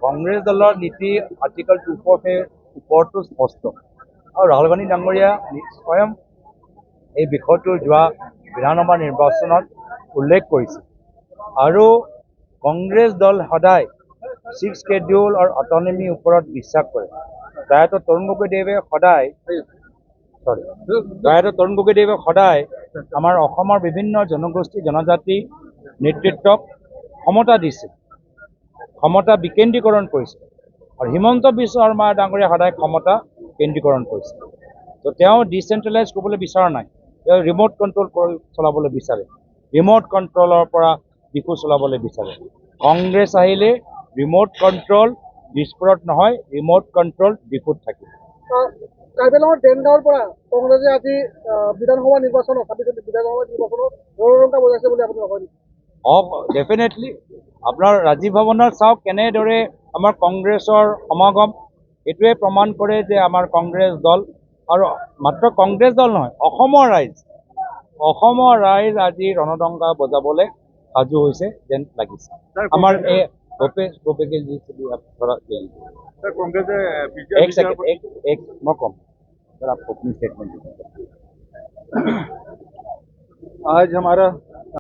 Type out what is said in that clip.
কংগ্ৰেছ দলৰ নীতি আৰ্টিকল 244 ওপৰতো স্পষ্ট আৰু ৰাহুল গান্ধী ডাঙৰীয়া স্বয়ং এই বিষয়টো যোৱা বিধানসভা নিৰ্বাচনত উল্লেখ কৰিছে আৰু কংগ্ৰেছ দল সদায় 6 স্কেডিউল আৰু অটনমিৰ ওপৰত বিশ্বাস কৰে। প্ৰায়তঃ তৰুণ গগৈদেৱে সদায় আমাৰ অসমৰ বিভিন্ন জনগোষ্ঠী জনজাতি নেতৃত্বক ক্ষমতা দিছে, ক্ষমতা বিকেন্দ্ৰীকৰণ কৰিছে আৰু হিমন্ত বিশ্ব শৰ্মা ডাঙৰীয়া সদায় ক্ষমতা কেন্দ্ৰীকৰণ কৰিছে। তো তেওঁ ডিচেন্ট্ৰেলাইজ কৰিবলৈ বিচৰা নাই, তেওঁ ৰিম'ট কণ্ট্ৰল কৰি চলাবলৈ বিচাৰে, ৰিম'ট কণ্ট্ৰলৰ পৰা দিশু চলাবলৈ বিচাৰে। কংগ্ৰেছ আহিলে ৰিম'ট কণ্ট্ৰল দিছপুৰত নহয়, ৰিম'ট কণ্ট্ৰল দিশুত থাকিব। কাৰ্বি আংলঙৰ দেনগাঁৱৰ পৰা কংগ্ৰেছে আজি বিধানসভা নিৰ্বাচনত ৰণদংকা বজাইছে বুলি আপুনি নকয় নেকি? ডেফিনেটলি আপোনাৰ ৰাজীৱ ভৱনত চাওক কেনেদৰে আমাৰ কংগ্ৰেছৰ সমাগম, এইটোৱে প্ৰমাণ কৰে যে আমাৰ কংগ্ৰেছ দল, আৰু মাত্ৰ কংগ্ৰেছ দল নহয়, অসমৰ ৰাইজ আজি ৰণদংকা বজাবলৈ সাজু হৈছে যেন লাগিছে। আমাৰ এই ভূপেশ जी एक सेकंड एक मैं कहूँ सर, आपको अपनी स्टेटमेंट। आज हमारा